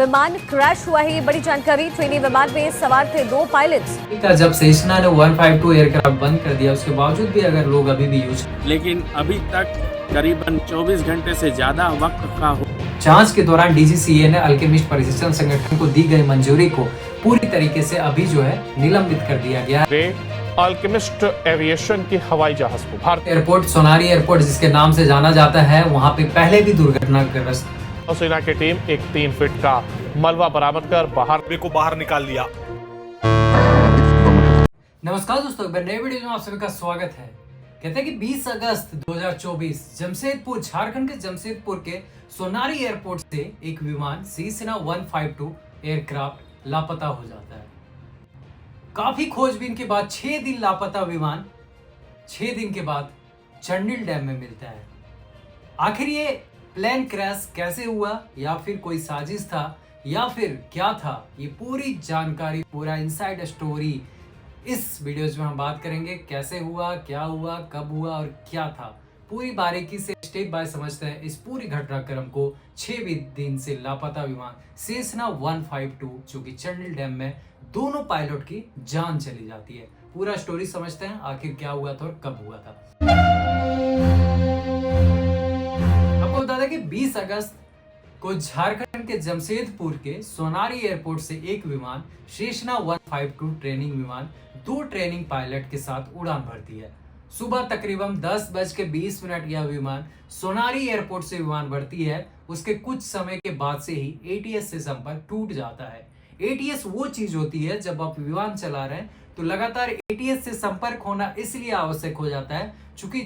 विमान क्रैश हुआ है, ये बड़ी जानकारी। ट्रेनी विमान में सवार थे 2 पायलट्स। जब सेस्ना ने 152 एयरक्राफ्ट बंद कर दिया, उसके बावजूद भी अगर लोग अभी भी यूज, लेकिन अभी तक करीबन 24 घंटे से ज्यादा वक्त का हो। जांच के दौरान डीजीसीए ने अल्केमिस्ट परिशिष्टन संगठन को दी गई मंजूरी को पूरी तरीके से अभी जो है निलंबित कर दिया गया है। अल्केमिस्ट एविएशन की हवाई जहाज को भारत एयरपोर्ट, सोनारी एयरपोर्ट जिसके नाम से जाना जाता है, वहाँ पे पहले भी दुर्घटनाग्रस्त नौसेना की टीम एक 3 फीट का मलबा बरामद कर बाहर निकाल लिया। नमस्कार दोस्तों, एक नए वीडियो में आप सभी का स्वागत है। कहते हैं कि 20 अगस्त 2024 जमशेदपुर, झारखंड के जमशेदपुर के सोनारी एयरपोर्ट से एक विमान सेस्ना 152 एयरक्राफ्ट लापता हो जाता है। काफी खोजबीन के बाद 6 दिन लापता विमान 6 दिन के बाद चंडिल डैम में मिलता है। आखिर ये प्लेन क्रैश कैसे हुआ, या फिर कोई साजिश था, या फिर क्या था, ये पूरी जानकारी, पूरा इनसाइड स्टोरी इस वीडियोज में हम बात करेंगे। कैसे हुआ, क्या हुआ, कब हुआ और क्या था, पूरी बारीकी से स्टेप बाय समझते हैं इस पूरी घटनाक्रम को। 6 दिन से लापता विमान सेस्ना 152 जो कि चंडिल डैम में दोनों पायलट की जान चली जाती है। पूरा स्टोरी समझते हैं, आखिर क्या हुआ था और कब हुआ था। आपको बता दें कि 20 अगस्त को झारखंड के जमशेदपुर के सोनारी एयरपोर्ट से एक विमान सेस्ना 152 ट्रेनिंग विमान 2 ट्रेनिंग पायलट के साथ उड़ान भरती है। सुबह तकरीबन 10:20 यह विमान सोनारी एयरपोर्ट से विमान भरती है। उसके कुछ समय के बाद से ही एटीएस से संपर्क टूट जाता है। एटीएस वो चीज होती है, जब आप विमान चला रहे हैं तो लगातार एटीएस से संपर्क होना इसलिए आवश्यक हो जाता है क्योंकि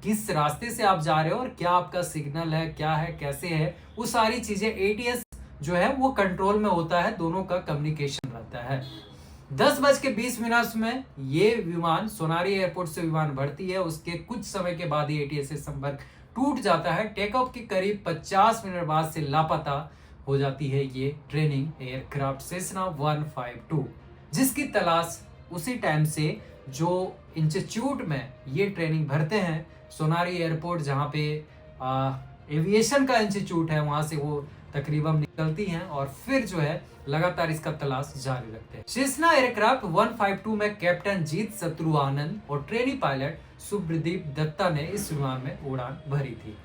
किस रास्ते से आप जा रहे हो और क्या आपका सिग्नल है, क्या है, कैसे है, वो सारी चीजें एटीएस जो है वो कंट्रोल में होता है, दोनों का कम्युनिकेशन रहता है। 10:20 में ये विमान सोनारी एयरपोर्ट से विमान भरती है। उसके कुछ समय के बाद ही एटीएस से संपर्क टूट जाता है। टेक ऑफ के करीब 50 मिनट बाद से लापता हो जाती है ये ट्रेनिंग एयरक्राफ्ट सेस्ना 152, जिसकी तलाश उसी टाइम से जो इंस्टीट्यूट में ये ट्रेनिंग भरते हैं, सोनारी एयरपोर्ट जहाँ पे एविएशन का इंस्टीट्यूट है, वहां से वो तकरीबन निकलती हैं और फिर जो है लगातार इसका तलाश जारी रखते हैं। सेस्ना एयरक्राफ्ट 152 में कैप्टन जीत शत्रु आनंद और ट्रेनी पायलट सुब्रदीप दत्ता ने इस विमान में उड़ान भरी थी।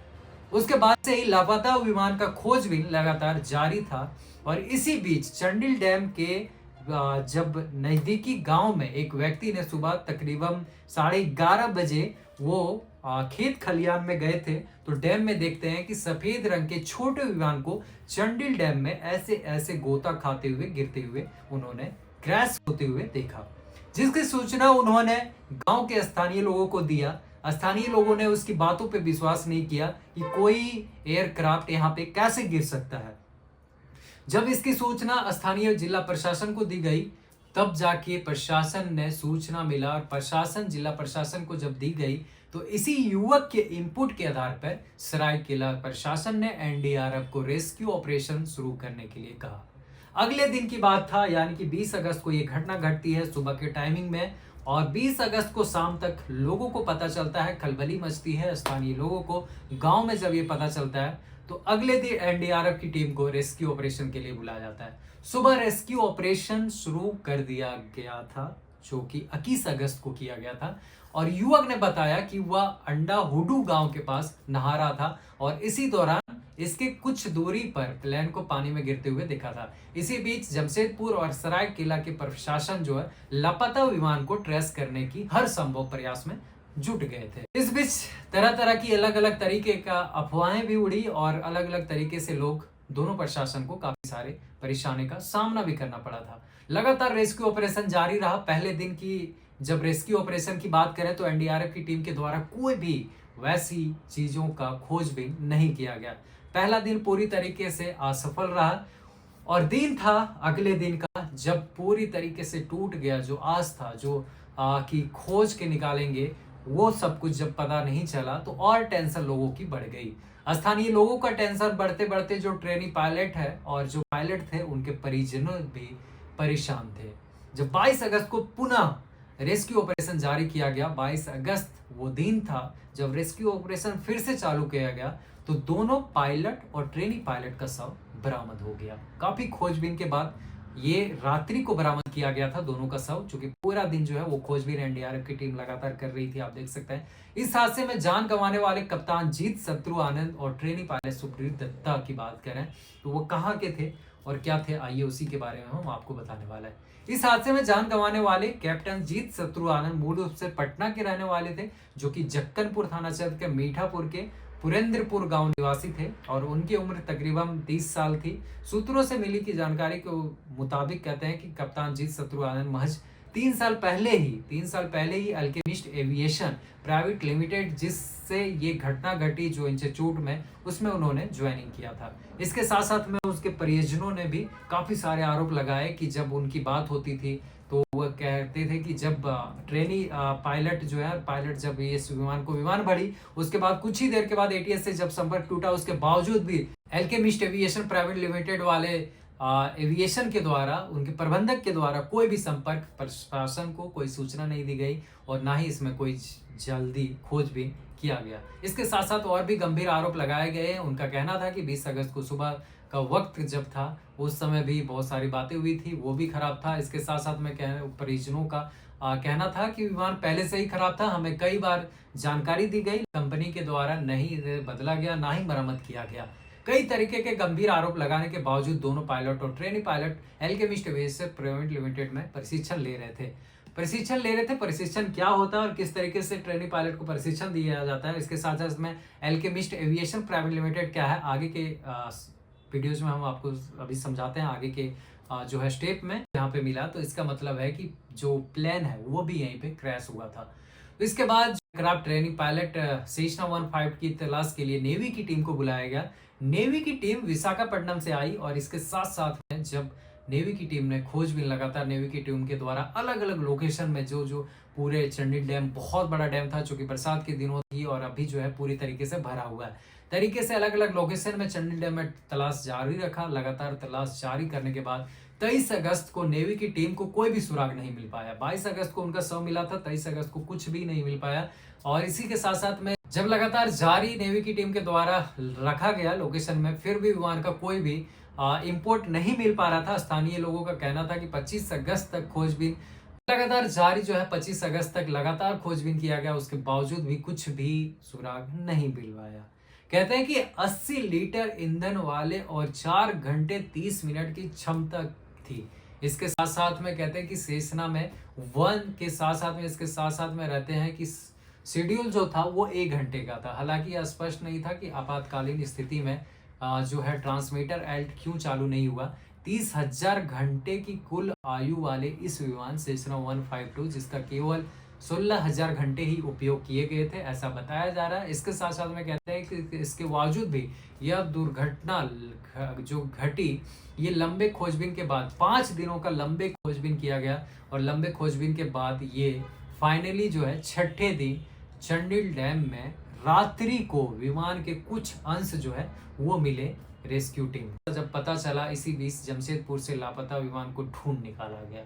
उसके बाद से ही लापता हुए विमान का खोजबीन लगातार जारी था और इसी बीच चंडिल डैम के जब नजदीकी गांव में एक व्यक्ति ने सुबह तकरीबन 11:30 बजे वो खेत खलियान में गए थे तो डैम में देखते हैं कि सफेद रंग के छोटे विमान को चंडिल डैम में ऐसे ऐसे गोता खाते हुए गिरते हुए उन्होंने क्रैश होते हुए देखा, जिसकी सूचना उन्होंने गांव के स्थानीय लोगों को दिया। स्थानीय लोगों ने उसकी बातों पे विश्वास नहीं किया कि कोई एयरक्राफ्ट यहाँ पे कैसे गिर सकता है। जब इसकी सूचना स्थानीय जिला प्रशासन को दी गई, तब जाके प्रशासन ने सूचना मिला और प्रशासन, जिला प्रशासन को जब दी गई तो इसी युवक के इनपुट के आधार पर सरायकेला प्रशासन ने एनडीआरएफ को रेस्क्यू ऑपरेशन शुरू करने के लिए कहा। अगले दिन की बात था, यानी कि 20 अगस्त को ये घटना घटती है सुबह के टाइमिंग में और 20 अगस्त को शाम तक लोगों को पता चलता है, खलबली मचती है स्थानीय लोगों को। गांव में जब ये पता चलता है तो अगले दिन एनडीआरएफ की टीम को रेस्क्यू ऑपरेशन के लिए बुलाया जाता है। सुबह रेस्क्यू ऑपरेशन शुरू कर दिया गया था, जो कि 21 अगस्त को किया गया था और युवक ने बताया कि वह अंडा हुडू गांव के पास नहा रहा था और इसी दौरान इसके कुछ दूरी पर प्लेन को पानी में गिरते हुए देखा था। इसी बीच जमशेदपुर और सरायकेला के प्रशासन जो है लापता विमान को ट्रेस करने की हर संभव प्रयास में जुट गए थे। इस बीच तरह तरह की अलग अलग तरीके का अफवाहें भी उड़ी और अलग अलग तरीके से लोग, दोनों प्रशासन को काफी सारे परेशानी का सामना भी करना पड़ा था। लगातार रेस्क्यू ऑपरेशन जारी रहा। पहले दिन की जब रेस्क्यू ऑपरेशन की बात करें तो एनडीआरएफ की टीम के द्वारा कोई भी वैसी चीजों का खोजबीन नहीं किया गया। पहला दिन पूरी तरीके से असफल रहा और दिन था अगले दिन का, जब पूरी तरीके से टूट गया जो आस था, जो कि खोज के निकालेंगे, वो सब कुछ जब पता नहीं चला तो और टेंशन लोगों की बढ़ गई। स्थानीय लोगों का टेंशन बढ़ते बढ़ते जो ट्रेनी पायलट है और जो पायलट थे उनके परिजनों भी परेशान थे। जब 22 अगस्त को पुनः रेस्क्यू ऑपरेशन जारी किया गया, 22 अगस्त वो दिन था जब रेस्क्यू ऑपरेशन फिर से चालू किया गया तो दोनों पायलट और ट्रेनी पायलट का शव बरामद हो गया। काफी खोजबीन के बाद ये रात्रि को बरामद किया गया था दोनों का शव, क्योंकि पूरा दिन जो है वो खोजबीन एनडीआरएफ की टीम लगातार कर रही थी, आप देख सकते हैं। इस हादसे में जान गंवाने वाले कप्तान जीत शत्रु आनंद और ट्रेनी पायलट सुप्रीत दत्ता की बात करें तो वो कहाँ के थे और क्या थे, आइए उसी के बारे में हम आपको बताने वाला है। इस हादसे में जान गंवाने वाले कैप्टन जीत शत्रु आनंद मूल रूप से पटना के रहने वाले थे, जो कि जक्कनपुर थाना क्षेत्र के मीठापुर के पुरेंद्रपुर गांव निवासी थे और उनकी उम्र तकरीबन 30 साल थी। सूत्रों से मिली की जानकारी के मुताबिक कहते हैं कि कप्तान जीत शत्रु आनंद महज 3 साल पहले ही अल्केमिस्ट एविएशन प्राइवेट लिमिटेड, जिससे ये घटना घटी जो इंस्टीट्यूट में, उसमें उन्होंने ज्वाइनिंग किया था। इसके साथ साथ में उसके परिजनों ने भी काफी सारे आरोप लगाए कि जब उनकी बात होती थी तो वह कहते थे कि जब ट्रेनी पायलट जो है, पायलट जब ये विमान बढ़ी, उसके बाद कुछ ही देर के बाद एटीएस से जब संपर्क टूटा, उसके बावजूद भी अल्केमिस्ट एविएशन प्राइवेट लिमिटेड वाले एविएशन के द्वारा, उनके प्रबंधक के द्वारा कोई भी संपर्क प्रशासन को कोई सूचना नहीं दी गई और ना ही इसमें कोई जल्दी खोजबीन किया गया। इसके साथ साथ और भी गंभीर आरोप लगाए गए हैं। उनका कहना था कि 20 अगस्त को सुबह का वक्त जब था उस समय भी बहुत सारी बातें हुई थी, वो भी खराब था। इसके साथ साथ में परिजनों का कहना था कि विमान पहले से ही खराब था, हमें कई बार जानकारी दी गई, कंपनी के द्वारा नहीं बदला गया, ना ही मरम्मत किया गया। कई तरीके के गंभीर आरोप लगाने के बावजूद दोनों पायलट और trainee pilot alchemist aviation private limited में प्रशिक्षण ले रहे थे। प्रशिक्षण क्या होता है और किस तरीके से ट्रेनी पायलट को प्रशिक्षण दिया जाता है, इसके साथ साथ में अल्केमिस्ट एविएशन प्राइवेट लिमिटेड क्या है, आगे के वीडियोज में हम आपको अभी समझाते हैं। आगे के जो है स्टेप में यहाँ पे मिला, तो इसका मतलब है कि जो प्लेन है वो भी यहीं पे क्रैश हुआ था। तो इसके बाद एयरक्राफ्ट ट्रेनिंग पायलट सेशना 15 की तलाश के लिए नेवी की टीम को बुलाया गया। नेवी की टीम विशाखापट्टनम से आई और इसके साथ साथ में जब नेवी की टीम ने खोजबीन लगातार नेवी की टीम के द्वारा अलग अलग लोकेशन में जो पूरे चंडी डैम बहुत बड़ा डैम था, जो कि बरसात के दिनों थी और अभी जो है पूरी तरीके से भरा हुआ है, तरीके से अलग अलग लोकेशन में चंडी डैम में तलाश जारी रखा। लगातार तलाश जारी करने के बाद 23 अगस्त को नेवी की टीम को कोई भी सुराग नहीं मिल पाया। 22 अगस्त को उनका शव मिला था, 23 अगस्त को कुछ भी नहीं मिल पाया। और इसी के साथ साथ में जब लगातार जारी नेवी की टीम के द्वारा रखा गया लोकेशन में, फिर भी विमान का कोई भी इंपोर्ट नहीं मिल पा रहा था। स्थानीय लोगों का कहना था कि 25 अगस्त तक खोजबीन लगातार जारी जो है, 25 अगस्त तक लगातार खोजबीन किया गया, उसके बावजूद भी कुछ भी सुराग नहीं मिल पाया। कहते हैं कि 80 लीटर ईंधन वाले और 4 घंटे 30 मिनट की क्षमता थी। इसके साथ साथ में कहते हैं कि सेशना में इसके साथ साथ में रहते हैं कि शेड्यूल जो था वो 1 घंटे का था। हालांकि यह स्पष्ट नहीं था कि आपातकालीन स्थिति में जो है ट्रांसमीटर एल्ट क्यों चालू नहीं हुआ। 30,000 घंटे की कुल आयु वाले इस विमान सेशना 152, जिसका केवल 16,000 घंटे ही उपयोग किए गए थे, ऐसा बताया जा रहा है। इसके साथ साथ में कहते हैं कि इसके बावजूद भी यह दुर्घटना जो घटी, ये लंबे खोजबीन के बाद 5 दिनों का लंबे खोजबीन किया गया और लंबे खोजबीन के बाद ये फाइनली जो है 6ठे दिन चंडिल डैम में रात्रि को विमान के कुछ अंश जो है वो मिले रेस्क्यू टीम। जब पता चला, इसी बीच जमशेदपुर से लापता विमान को ढूंढ निकाला गया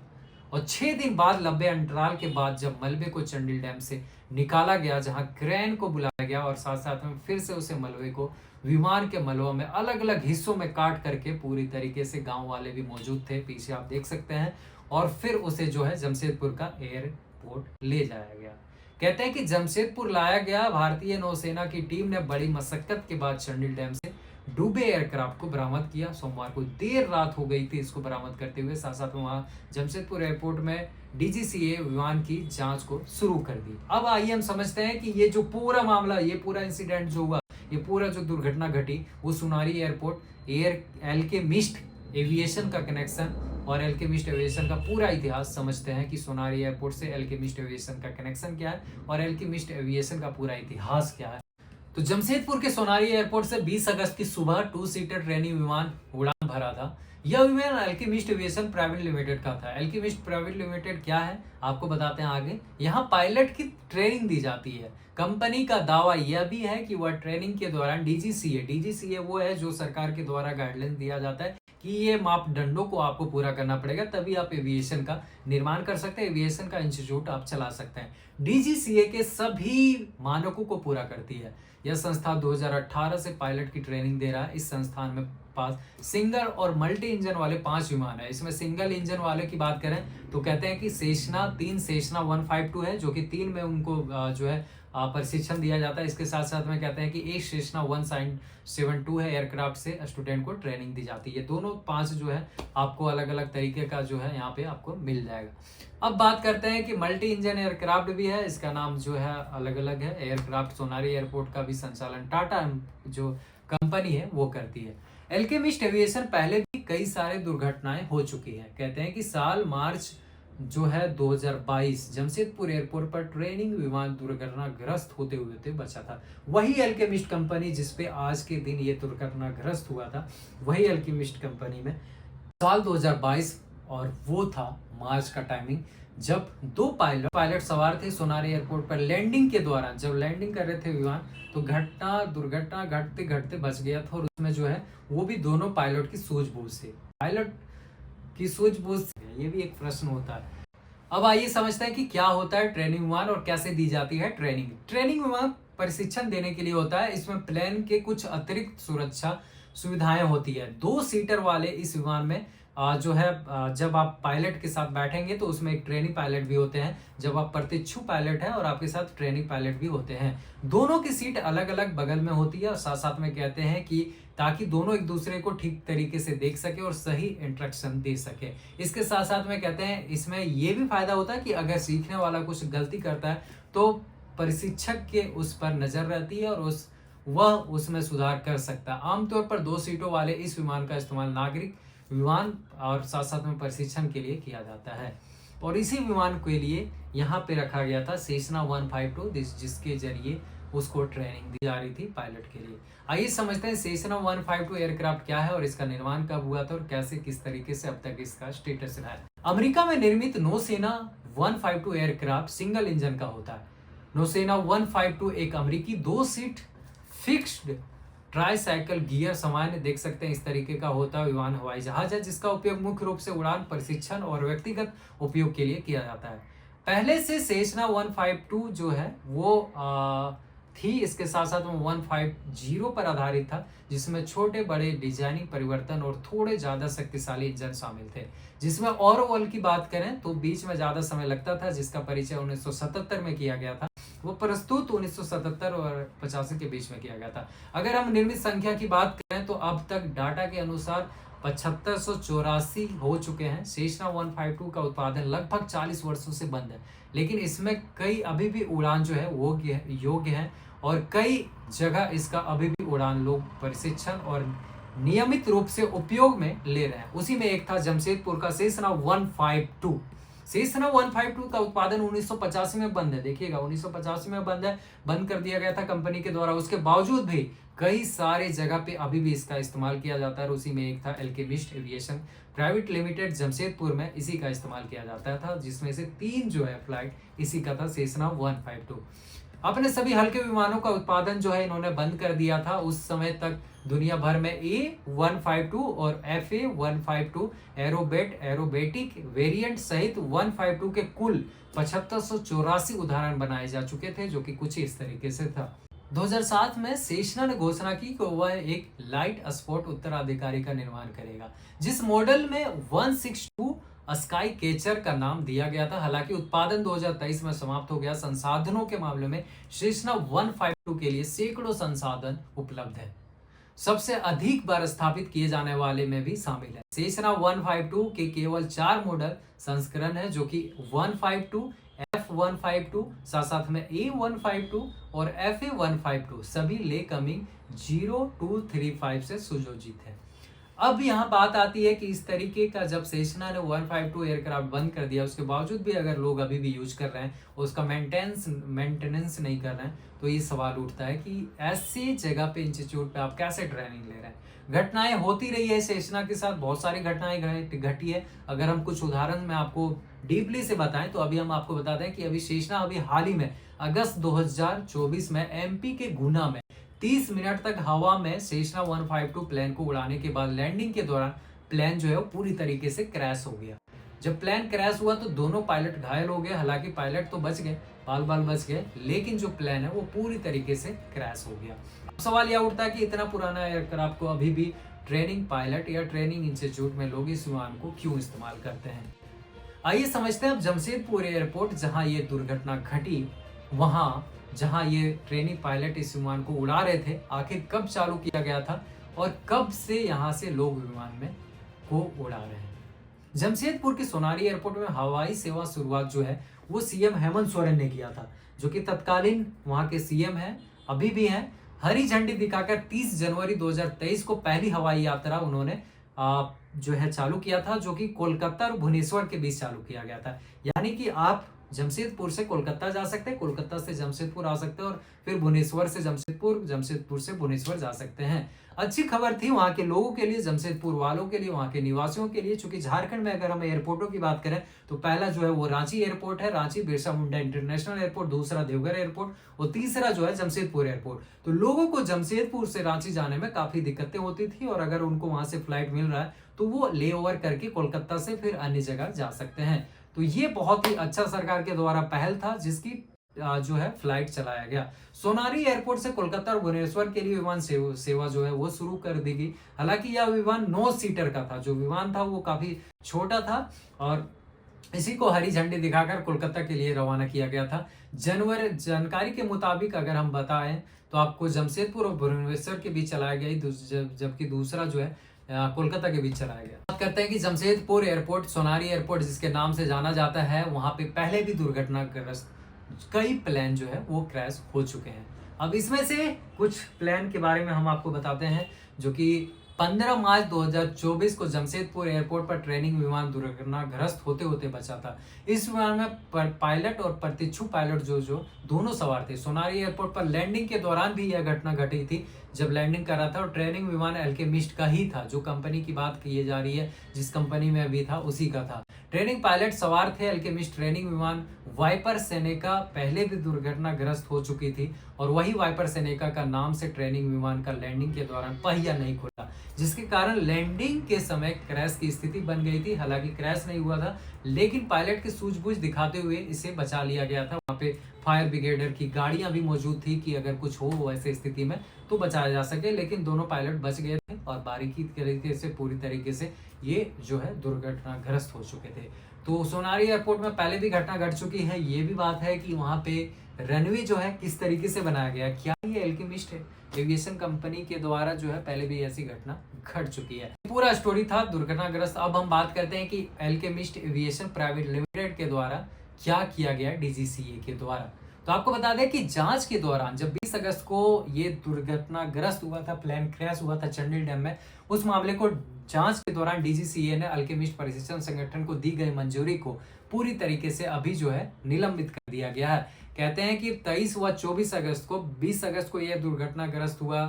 और 6 दिन बाद लंबे अंतराल के बाद जब मलबे को चंडिल डैम से निकाला गया, जहां क्रेन को बुलाया गया और साथ साथ में फिर से उसे मलबे को विमान के मलबों में अलग अलग हिस्सों में काट करके पूरी तरीके से गांव वाले भी मौजूद थे, पीछे आप देख सकते हैं, और फिर उसे जो है जमशेदपुर का एयरपोर्ट ले जाया गया। कहते हैं कि जमशेदपुर लाया गया। भारतीय नौसेना की टीम ने बड़ी मशक्कत के बाद चंडिल डैम से डूबे एयरक्राफ्ट को बरामद किया। सोमवार को देर रात हो गई थी इसको बरामद करते हुए। साथ साथ में वहां जमशेदपुर एयरपोर्ट में डीजीसीए विमान की जांच को शुरू कर दी। अब आइए हम समझते हैं कि ये जो पूरा मामला, ये पूरा इंसिडेंट जो हुआ, ये पूरा जो दुर्घटना घटी, वो सोनारी एयरपोर्ट अल्केमिस्ट एविएशन का कनेक्शन और अल्केमिस्ट एविएशन का पूरा इतिहास समझते हैं कि सोनारी एयरपोर्ट से अल्केमिस्ट एविएशन का कनेक्शन क्या है और अल्केमिस्ट एविएशन का पूरा इतिहास क्या है। तो जमशेदपुर के सोनारी एयरपोर्ट से 20 अगस्त की सुबह 2 सीटर ट्रेनिंग विमान उड़ान भरा था। यह विमान अल्केमिस्ट एविएशन प्राइवेट लिमिटेड का था। अल्केमिस्ट प्राइवेट लिमिटेड क्या है आपको बताते हैं आगे। यहाँ पायलट की ट्रेनिंग दी जाती है। कंपनी का दावा यह भी है कि वह ट्रेनिंग के दौरान डीजीसीए वो है जो सरकार के द्वारा गाइडलाइन दिया जाता है कि ये मापदंडों को आपको पूरा करना पड़ेगा, तभी आप एविएशन का निर्माण कर सकते हैं, एविएशन का इंस्टीट्यूट आप चला सकते हैं। डीजीसीए के सभी मानकों को पूरा करती है। यह संस्था 2018 से पायलट की ट्रेनिंग दे रहा है। इस संस्थान में पास सिंगल और मल्टी इंजन वाले 5 विमान है। इसमें सिंगल इंजन वाले की बात करें तो कहते हैं कि सेशना 152 है, जो कि 3 में उनको जो है प्रशिक्षण दिया जाता है। इसके साथ साथ में कहते हैं कि एक सेशना 172 है, एयरक्राफ्ट से स्टूडेंट को ट्रेनिंग दी जाती है। दोनों 5 जो है आपको अलग अलग तरीके का जो है यहाँ पे आपको मिल जाएगा। अब बात करते हैं कि मल्टी इंजन एयरक्राफ्ट भी है, इसका नाम जो है अलग अलग है। एयरक्राफ्ट सोनारी एयरपोर्ट का भी संचालन टाटा जो कंपनी है वो करती है। एल्केमिस्ट एविएशन पहले भी कई सारे दुर्घटनाएं हो चुकी है। कहते हैं कि साल मार्च जो है 2022 जमशेदपुर एयरपोर्ट पर ट्रेनिंग विमान दुर्घटनाग्रस्त होते हुए बचा था। वही एल्केमिस्ट कंपनी जिसपे आज के दिन ये दुर्घटनाग्रस्त हुआ था, वही एल्केमिस्ट कंपनी में साल 2022 और वो था मार्च का टाइमिंग, जब 2 पायलट सवार थे सोनारी एयरपोर्ट पर। लैंडिंग के दौरान जब लैंडिंग कर रहे थे विमान, तो दुर्घटना घटते घटते बच गया था। और उसमें जो है वो भी दोनों पायलट की सूझबूझ से, पायलट की सूझबूझ से, ये भी एक प्रश्न होता है। अब आइए समझते हैं कि क्या होता है ट्रेनिंग विमान और कैसे दी जाती है ट्रेनिंग। ट्रेनिंग विमान प्रशिक्षण देने के लिए होता है। इसमें प्लेन के कुछ अतिरिक्त सुरक्षा सुविधाएं होती है। 2 सीटर वाले इस विमान में जो है जब आप पायलट के साथ बैठेंगे तो उसमें एक ट्रेनिंग पायलट भी होते हैं। जब आप प्रशिक्षु पायलट हैं और आपके साथ ट्रेनिंग पायलट भी होते हैं, दोनों की सीट अलग अलग बगल में होती है। और साथ साथ में कहते हैं कि ताकि दोनों एक दूसरे को ठीक तरीके से देख सके और सही इंस्ट्रक्शन दे सके। इसके साथ साथ में कहते हैं इसमें यह भी फायदा होता है कि अगर सीखने वाला कुछ गलती करता है तो प्रशिक्षक के उस पर नजर रहती है और वह उसमें सुधार कर सकता है। आमतौर पर 2 सीटों वाले इस विमान का इस्तेमाल नागरिक विमान और साथ साथ में प्रशिक्षण के लिए किया जाता है। और इसी विमान के लिए यहाँ पे रखा गया था सेशना 152, जिसके जरिए उसको ट्रेनिंग दी जा रही थी पायलट के लिए। आइए समझते हैं सेशना 152 एयरक्राफ्ट क्या है और इसका निर्माण कब हुआ था और कैसे किस तरीके से अब तक इसका स्टेटस रहा है। अमेरिका में निर्मित नौसेना 152 एयरक्राफ्ट सिंगल इंजन का होता है। नौसेना 152 एक अमेरिकी 2 सीट फिक्स्ड ट्राईसाइकिल गियर सामान्य देख सकते हैं इस तरीके का होता है विमान हवाई जहाज है, जिसका उपयोग मुख्य रूप से उड़ान प्रशिक्षण और व्यक्तिगत उपयोग के लिए किया जाता है। पहले से सेशना 152 जो है वो थी, इसके साथ साथ वो 150 पर आधारित था, जिसमें छोटे बड़े डिजाइनिंग परिवर्तन और थोड़े ज्यादा शक्तिशाली इंजन शामिल थे। जिसमें ओवरऑल की बात करें तो बीच में ज्यादा समय लगता था, जिसका परिचय 1977 में किया गया था। वो प्रस्तुत 1977 और 85 के बीच में किया गया था। अगर हम निर्मित संख्या की बात करें तो अब तक डाटा के अनुसार 7584 हो चुके हैं। सेशना 152 का उत्पादन लगभग 40 वर्षों से बंद है, लेकिन इसमें कई अभी भी उड़ान जो है वो योग्य है और कई जगह इसका अभी भी उड़ान लोग प्रशिक्षण और नियमित रूप से उपयोग में ले रहे हैं। उसी में एक था जमशेदपुर का सेशना 152। सेशना 152 का उत्पादन 1985 में बंद है। देखिएगा 1985 में बंद है, बंद कर दिया गया था कंपनी के द्वारा। उसके बावजूद भी कई सारे जगह पे अभी भी इसका इस्तेमाल किया जाता है। और उसी में एक था alchemist aviation private limited Jamshedpur में, इसी का इस्तेमाल किया जाता था, जिसमें से 3 जो है फ्लाइट इसी का था सेशना 152। अपने सभी हल्के विमानों का उत्पादन जो है इन्होंने बंद कर दिया था। उस समय तक दुनिया भर में A152 और FA152 एरोबेटिक वेरिएंट सहित 152 के कुल 7584 उदाहरण बनाए जा चुके थे, जो कि कुछ इस तरीके से था। 2007 में सेशना ने घोषणा की कि वह एक लाइट स्पॉट उत्तराधिकारी का निर्माण करेगा, जिस मॉडल में 162 स्काई कैचर का नाम दिया गया था। हालांकि उत्पादन 2023 में समाप्त हो गया। संसाधनों के मामले में सेशना 152 के लिए सैकड़ों संसाधन उपलब्ध है। सबसे अधिक बार स्थापित किए जाने वाले में भी शामिल है। सेशना 152 के केवल 4 मॉडल संस्करण है, जो कि 152, F152, साथ में A152 और FA152 सभी लेकमिंग 0235 से सुयोजित है। अब यहाँ बात आती है कि इस तरीके का जब सेशना ने 152 एयरक्राफ्ट बंद कर दिया, उसके बावजूद भी अगर लोग अभी भी यूज कर रहे हैं, उसका मेंटेनेंस नहीं कर रहे हैं, तो ये सवाल उठता है कि ऐसी जगह पे इंस्टीट्यूट पे आप कैसे ट्रेनिंग ले रहे हैं। घटनाएं होती रही है सेशना के साथ, बहुत सारी घटनाएं घटी है। अगर हम कुछ उदाहरण में आपको डीपली से बताएं तो अभी हम आपको बता दें कि अभी सेशना अभी हाल ही में अगस्त 2024 में MP के गुना में 30 मिनट तक हवा में सेशना 152 प्लेन को उड़ाने के बाद लैंडिंग के दौरान प्लेन जो है वो पूरी तरीके से क्रैश हो गया। जब प्लेन क्रैश हुआ तो दोनों पायलट घायल हो गए। हालांकि पायलट तो बच गए, बाल बाल बच गए, लेकिन जो प्लेन है वो पूरी तरीके से क्रैश हो गया। अब सवाल यह उठता है कि इतना पुराना एयरक्राफ्ट को अभी भी ट्रेनिंग पायलट या ट्रेनिंग इंस्टीट्यूट में लोग इस विमान को क्यों इस्तेमाल करते हैं। आइए समझते हैं अब जमशेदपुर एयरपोर्ट जहां ये दुर्घटना घटी, वहां जहां ये ट्रेनिंग पायलट इस विमान को उड़ा रहे थे, आखिर कब चालू किया गया था और कब से यहां से लोग विमान में को उड़ा रहे हैं। जमशेदपुर के सोनारी एयरपोर्ट में हवाई सेवा शुरुआत जो है वो सीएम हेमंत सोरेन ने किया था, जो कि तत्कालीन वहां के सीएम हैं, अभी भी हैं। हरी झंडी दिखाकर 30 जनवरी 2023 को पहली हवाई यात्रा उन्होंने जो है चालू किया था, जो कि कोलकाता और भुवनेश्वर के बीच चालू किया गया था। यानी कि आप जमशेदपुर से कोलकाता जा सकते हैं, कोलकाता से जमशेदपुर आ सकते हैं और फिर भुवनेश्वर से जमशेदपुर, जमशेदपुर से भुवनेश्वर जा सकते हैं। अच्छी खबर थी वहां के लोगों के लिए, जमशेदपुर वालों के लिए, वहां के निवासियों के लिए। चूंकि झारखंड में अगर हम एयरपोर्टों की बात करें तो पहला जो है वो रांची एयरपोर्ट है, रांची बिरसा मुंडा इंटरनेशनल एयरपोर्ट, दूसरा देवघर एयरपोर्ट और तीसरा जो है जमशेदपुर एयरपोर्ट। तो लोगों को जमशेदपुर से रांची जाने में काफी दिक्कतें होती थी और अगर उनको वहां से फ्लाइट मिल रहा है तो वो ले ओवर करके कोलकाता से फिर अन्य जगह जा सकते हैं। तो ये बहुत ही अच्छा सरकार के द्वारा पहल था, जिसकी जो है फ्लाइट चलाया गया। सोनारी एयरपोर्ट से कोलकाता और भुवनेश्वर के लिए विमान सेवा जो है वो शुरू कर दी गई। हालांकि यह विमान 9 सीटर का था, जो विमान था वो काफी छोटा था और इसी को हरी झंडी दिखाकर कोलकाता के लिए रवाना किया गया था। जानकारी के मुताबिक अगर हम बताएं तो आपको जमशेदपुर और भुवनेश्वर के बीच चलाया गया, जबकि दूसरा जो है कोलकाता के बीच चलाया गया। बात करते हैं कि जमशेदपुर एयरपोर्ट, सोनारी एयरपोर्ट जिसके नाम से जाना जाता है, वहां पे पहले भी दुर्घटनाग्रस्त कई प्लेन जो है वो क्रैश हो चुके हैं। अब इसमें से कुछ प्लेन के बारे में हम आपको बताते हैं, जो कि 15 मार्च 2024 को जमशेदपुर एयरपोर्ट पर ट्रेनिंग विमान दुर्घटनाग्रस्त होते होते बचा था। इस विमान में पायलट और प्रतीक्षु पायलट जो दोनों सवार थे। सोनारी एयरपोर्ट पर लैंडिंग के दौरान भी यह घटना घटी थी, जब लैंडिंग कर रहा था और ट्रेनिंग विमान अल्केमिस्ट का ही था, जो कंपनी की बात की जा रही है, जिस कंपनी में अभी था उसी का था। ट्रेनिंग पायलट सवार थे अल्केमिस्ट ट्रेनिंग विमान वाइपर सेनेका पहले भी दुर्घटनाग्रस्त हो चुकी थी और वही वाइपर सेनेका का नाम से ट्रेनिंग विमान का लैंडिंग के दौरान पहिया नहीं खुला, जिसके कारण लैंडिंग के समय क्रैश की स्थिति बन गई थी। हालांकि क्रैश नहीं हुआ था, लेकिन पायलट की सूझबूझ दिखाते हुए इसे बचा लिया गया था। वहां पे फायर ब्रिगेडर की गाड़ियां भी मौजूद थी कि अगर कुछ हो ऐसे स्थिति में तो बचाया जा सके, लेकिन दोनों पायलट बच गए थे और बारीकी तरीके से पूरी तरीके से ये जो है दुर्घटनाग्रस्त हो चुके थे। तो सोनारी एयरपोर्ट में पहले भी घटना घट चुकी है। ये भी बात है कि वहां पे रनवे जो है किस तरीके से बनाया गया, क्या ये अल्केमिस्ट है एविएशन कंपनी के द्वारा जो है पहले भी ऐसी घटना घट चुकी है। पूरा स्टोरी था दुर्घटनाग्रस्त। अब हम बात करते हैं कि अल्केमिस्ट एविएशन प्राइवेट लिमिटेड के द्वारा क्या किया गया डीजीसीए के द्वारा। तो आपको बता दें कि जांच के दौरान जब 20 अगस्त को ये दुर्घटनाग्रस्त हुआ था, प्लेन क्रैश हुआ था चंडील डैम में, उस मामले को जांच के दौरान डीजीसीए ने अल्केमिस्ट प्रशिक्षण संगठन को दी गई मंजूरी को पूरी तरीके से अभी जो है निलंबित कर दिया गया है। कहते हैं कि 23 व 24 अगस्त को 20 अगस्त को यह दुर्घटनाग्रस्त हुआ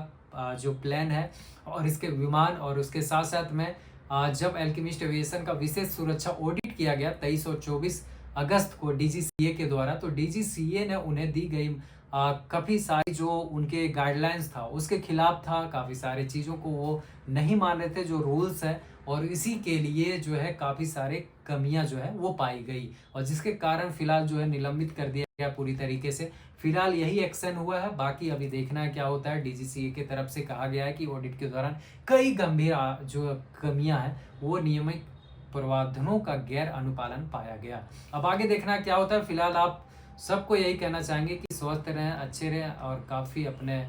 जो प्लेन है और इसके विमान, और उसके साथ साथ में जब अल्केमिस्ट एविएशन का विशेष सुरक्षा ऑडिट किया गया 23 और 24 अगस्त को डीजीसीए के द्वारा, तो डीजीसीए ने उन्हें दी गई काफ़ी सारी जो उनके गाइडलाइंस था उसके खिलाफ था। काफ़ी सारे चीज़ों को वो नहीं मान रहे थे जो रूल्स है, और इसी के लिए जो है काफ़ी सारे कमियां जो है वो पाई गई और जिसके कारण फिलहाल जो है निलंबित कर दिया गया पूरी तरीके से। फिलहाल यही एक्शन हुआ है, बाकी अभी देखना है क्या होता है। डीजीसीए की तरफ से कहा गया है कि ऑडिट के दौरान कई गंभीर जो कमियां हैं वो नियमित प्रावधानों का गैर अनुपालन पाया गया। अब आगे देखना क्या होता है। फिलहाल आप सबको यही कहना चाहेंगे कि स्वस्थ रहें, अच्छे रहें और काफ़ी अपने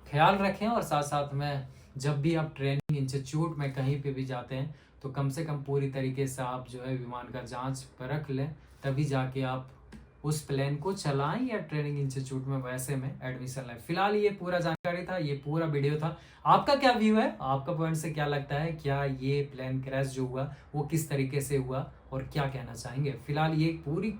ख्याल रखें, और साथ साथ में जब भी आप ट्रेनिंग इंस्टीट्यूट में कहीं पे भी जाते हैं तो कम से कम पूरी तरीके से आप जो है विमान का जांच परख लें, तभी जाके आप उस प्लेन को चलाएं या ट्रेनिंग इंस्टीट्यूट में वैसे में एडमिशन लें। फिलहाल ये पूरा जानकारी था, ये पूरा वीडियो था। आपका क्या व्यू है, आपका पॉइंट से क्या लगता है, क्या ये प्लेन क्रैश जो हुआ वो किस तरीके से हुआ और क्या कहना चाहेंगे। फिलहाल ये पूरी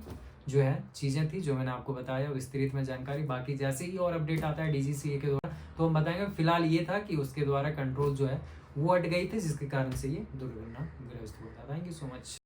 जो है चीज़ें थी जो मैंने आपको बताया विस्तृत में जानकारी। बाकी जैसे ही और अपडेट आता है डीजीसीए के द्वारा तो हम बताएंगे। फिलहाल ये था कि उसके द्वारा कंट्रोल जो है वो हट गई थी, जिसके कारण से ये दुर्घटनाग्रस्त हुआ था। Thank you so much.